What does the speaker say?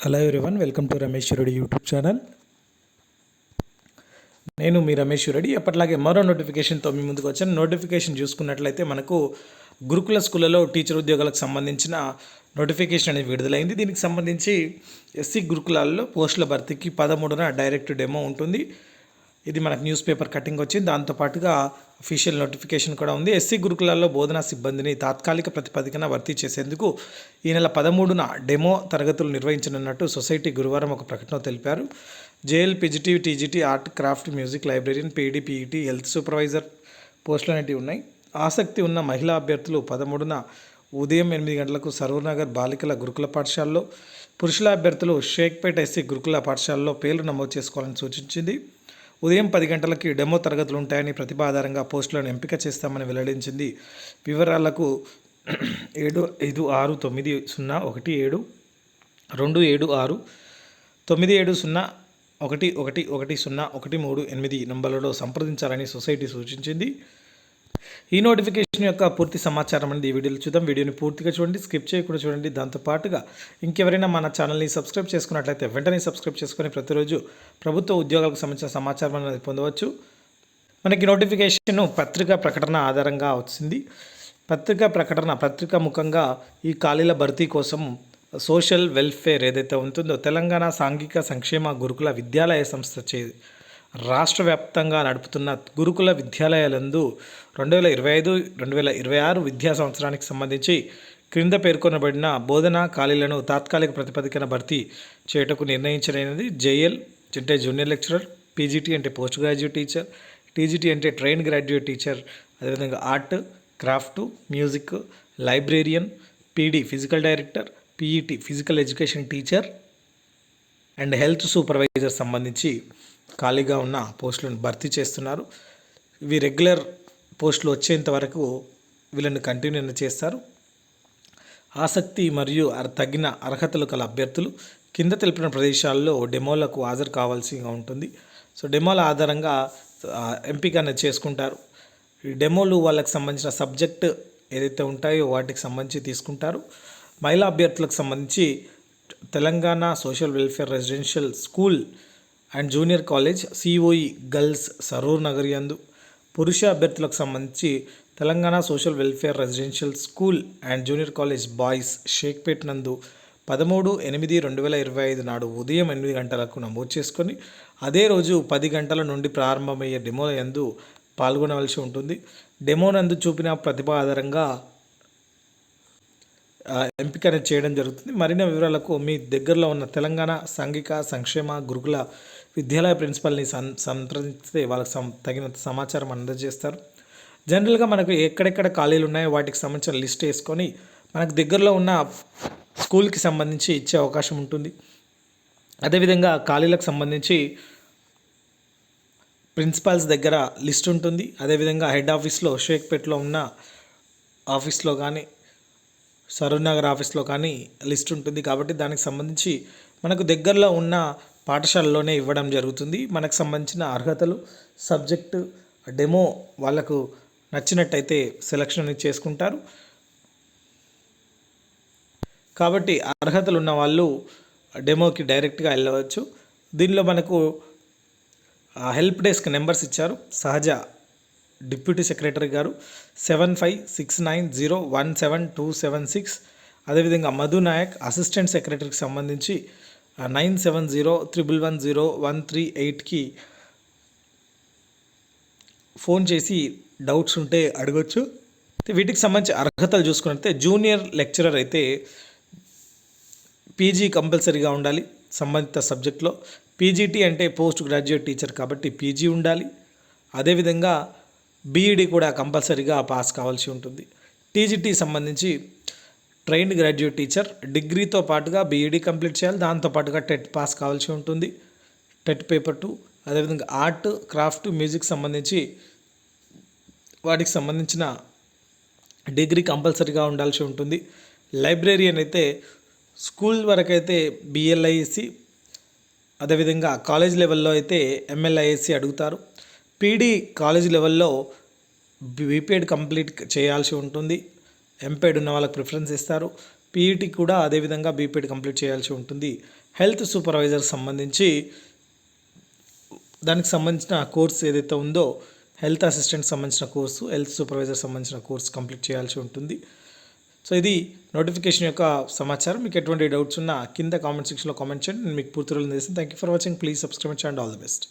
Hello everyone, welcome to Ramesh Reddy YouTube channel. నేను మీ రమేష్ రెడ్డి. ఎప్పటిలాగే మరో నోటిఫికేషన్తో మీ ముందుకు వచ్చాను. నోటిఫికేషన్ చూసుకున్నట్లయితే మనకు గురుకుల స్కూళ్ళలో టీచర్ ఉద్యోగాలకు సంబంధించిన నోటిఫికేషన్ అనేది విడుదలైంది. దీనికి సంబంధించి ఎస్సీ గురుకులాల్లో పోస్టుల భర్తీకి 13న డైరెక్ట్ డెమో ఉంటుంది. ఇది మనకు న్యూస్ పేపర్ కటింగ్ వచ్చింది. దాంతోపాటుగా అఫీషియల్ నోటిఫికేషన్ కూడా ఉంది. ఎస్సీ గురుకులాల్లో బోధనా సిబ్బందిని తాత్కాలిక ప్రతిపాదికన భర్తీ చేసేందుకు ఈ నెల 13న డెమో తరగతులు నిర్వహించనున్నట్టు సొసైటీ గురువారం ఒక ప్రకటన తెలిపారు. JL, PGT, TGT, art, craft, music, librarian, PED, PET, health supervisor పోస్టులు అనేవి ఉన్నాయి. ఆసక్తి ఉన్న మహిళా అభ్యర్థులు 13న ఉదయం 8 గంటలకు సరూర్నగర్ బాలికల గురుకుల పాఠశాలలో, పురుషుల అభ్యర్థులు షేక్పేట ఎస్సీ గురుకుల పాఠశాలలో పేర్లు నమోదు చేసుకోవాలని సూచించింది. ఉదయం 10 గంటలకి డెమో తరగతులు ఉంటాయని, ప్రతిభ ఆధారంగా పోస్టులను ఎంపిక చేస్తామని వెల్లడించింది. వివరాలకు 7556276970111013 నంబర్లలో సంప్రదించాలని సొసైటీ సూచించింది. ఈ నోటిఫికేషన్ యొక్క పూర్తి సమాచారం అనేది ఈ వీడియోలో చూద్దాం. వీడియోని పూర్తిగా చూడండి, స్కిప్ చేయకుండా చూడండి. దాంతోపాటుగా ఇంకెవరైనా మన ఛానల్ని సబ్స్క్రైబ్ చేసుకున్నట్లయితే వెంటనే సబ్స్క్రైబ్ చేసుకొని ప్రతిరోజు ప్రభుత్వ ఉద్యోగాలకు సంబంధించిన సమాచారం అనేది పొందవచ్చు. మనకి నోటిఫికేషన్ పత్రికా ప్రకటన ఆధారంగా వచ్చింది. పత్రికా ముఖంగా ఈ ఖాళీల భర్తీ కోసం సోషల్ వెల్ఫేర్ ఏదైతే ఉంటుందో తెలంగాణ సాంఘిక సంక్షేమ గురుకుల విద్యాలయ సంస్థ రాష్ట్ర వ్యాప్తంగా నడుపుతున్న గురుకుల విద్యాలయాలందు 2025-2026 విద్యా సంవత్సరానికి సంబంధించి క్రింద పేర్కొనబడిన బోధనా ఖాళీలను తాత్కాలిక ప్రతిపాదికన భర్తీ చేయటకు నిర్ణయించినది. జేఎల్ అంటే జూనియర్ లెక్చరర్, పీజీటీ అంటే పోస్ట్ గ్రాడ్యుయేట్ టీచర్, టీజీటీ అంటే ట్రైన్డ్ గ్రాడ్యుయేట్ టీచర్, అదేవిధంగా art, craft, music, librarian, PD physical director, PET physical education teacher and health supervisor సంబంధించి ఖాళీగా ఉన్న పోస్టులను భర్తీ చేస్తున్నారు. ఇవి రెగ్యులర్ పోస్టులు వచ్చేంత వరకు వీళ్ళని కంటిన్యూ చేస్తారు. ఆసక్తి మరియు తగిన అర్హతలు కల అభ్యర్థులు కింద తెలిపిన ప్రదేశాల్లో డెమోలకు హాజరు కావాల్సి ఉంటుంది. సో డెమోల ఆధారంగా ఎంపిక అనేది చేసుకుంటారు. ఈ డెమోలు వాళ్ళకి సంబంధించిన సబ్జెక్ట్ ఏదైతే ఉంటాయో వాటికి సంబంధించి తీసుకుంటారు. మహిళా అభ్యర్థులకు సంబంధించి Telangana social welfare residential school and junior college COE girls Saroor Nagar యందు, పురుష అభ్యర్థులకు సంబంధించి Telangana social welfare residential school and junior college boys Shaikpet నందు 13/8/2025 నాడు ఉదయం 8 గంటలకు నమోదు చేసుకొని అదే రోజు 10 గంటల నుండి ప్రారంభమయ్యే డెమో యందు పాల్గొనవలసి ఉంటుంది. డెమో నందు చూపిన ప్రతిభ ఆధారంగా ఎంపిక చేయడం జరుగుతుంది. మరిన్ని వివరాలకు మీ దగ్గరలో ఉన్న తెలంగాణ సాంఘిక సంక్షేమ గురుకుల విద్యాలయ ప్రిన్సిపల్ని సంప్రదిస్తే వాళ్ళకి తగినంత సమాచారం అందజేస్తారు. జనరల్గా మనకు ఎక్కడెక్కడ ఖాళీలు ఉన్నాయో వాటికి సంబంధించిన లిస్ట్ వేసుకొని మనకు దగ్గరలో ఉన్న స్కూల్కి సంబంధించి ఇచ్చే అవకాశం ఉంటుంది. అదేవిధంగా ఖాళీలకు సంబంధించి ప్రిన్సిపాల్స్ దగ్గర లిస్ట్ ఉంటుంది. అదేవిధంగా హెడ్ ఆఫీస్లో షేక్పేట్లో ఉన్న ఆఫీస్లో కానీ సరూర్నగర్ ఆఫీస్లో కానీ లిస్ట్ ఉంటుంది. కాబట్టి దానికి సంబంధించి మనకు దగ్గరలో ఉన్న పాఠశాలలోనే ఇవ్వడం జరుగుతుంది. మనకు సంబంధించిన అర్హతలు, సబ్జెక్టు, డెమో వాళ్ళకు నచ్చినట్టయితే సెలక్షన్ చేసుకుంటారు. కాబట్టి అర్హతలు ఉన్న వాళ్ళు డెమోకి డైరెక్ట్గా వెళ్ళవచ్చు. దీనిలో మనకు హెల్ప్ డెస్క్ నెంబర్స్ ఇచ్చారు. సహజ డిప్యూటీ సెక్రటరీ గారు 7569017276. అదేవిధంగా మధు నాయక్ అసిస్టెంట్ సెక్రటరీకి సంబంధించి 9701110138కి ఫోన్ చేసి డౌట్స్ ఉంటే అడగచ్చు. వీటికి సంబంధించి అర్హతలు చూసుకున్నట్లయితే జూనియర్ లెక్చరర్ అయితే పీజీ కంపల్సరీగా ఉండాలి సంబంధిత సబ్జెక్ట్లో. పీజీటీ అంటే పోస్ట్ గ్రాడ్యుయేట్ టీచర్ కాబట్టి పీజీ ఉండాలి. అదేవిధంగా బీఈడీ కూడా కంపల్సరీగా పాస్ కావాల్సి ఉంటుంది. టీజీటీ సంబంధించి ట్రైన్డ్ గ్రాడ్యుయేట్ టీచర్ డిగ్రీతో పాటుగా బీఈడీ కంప్లీట్ చేయాలి. దాంతోపాటుగా టెట్ పాస్ కావాల్సి ఉంటుంది, టెట్ పేపర్ 2. అదేవిధంగా ఆర్ట్, క్రాఫ్ట్, మ్యూజిక్ సంబంధించి వాటికి సంబంధించిన డిగ్రీ కంపల్సరీగా ఉండాల్సి ఉంటుంది. లైబ్రేరియన్ అయితే స్కూల్ వరకు అయితే బిఎల్ఐసి, అదేవిధంగా కాలేజ్ లెవెల్లో అయితే ఎంఎల్ఐఎస్సి అడుగుతారు. పీడీ కాలేజ్ లెవెల్లో బీపీఎడ్ కంప్లీట్ చేయాల్సి ఉంటుంది. ఎంపీఎడ్ ఉన్న వాళ్ళకి ప్రిఫరెన్స్ ఇస్తారు. పీఈటీ కూడా అదేవిధంగా బీపీఎడ్ కంప్లీట్ చేయాల్సి ఉంటుంది. హెల్త్ సూపర్వైజర్ సంబంధించి దానికి సంబంధించిన కోర్స్ ఏదైతే ఉందో హెల్త్ అసిస్టెంట్ సంబంధించిన కోర్సు, హెల్త్ సూపర్వైజర్ సంబంధించిన కోర్సు కంప్లీట్ చేయాల్సి ఉంటుంది. సో ఇది నోటిఫికేషన్ యొక్క సమాచారం. మీకు ఎటువంటి డౌట్స్ ఉన్నా కింద కామెంట్ సెక్షన్లో కామెంట్ చేయండి. నేను మీకు పూర్తి రోజులు చేస్తాను. Thank you for watching. Please subscribe and all the best.